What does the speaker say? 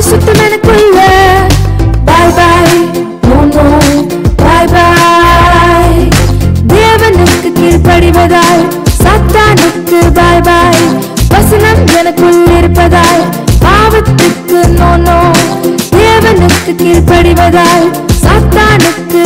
சுத்தம் எனக்குள்ள. பாய் பாய் no no பாய் பாய். தேவனுக்கு கீழ்ப்படிவதால் சாத்தானுக்கு பாய் பாய். வசனம் எனக்குள் இருப்பதால் பாவத்துக்கு நோ நோ. தேவனுக்கு கீழ்ப்படிவதால் சாத்தானுக்கு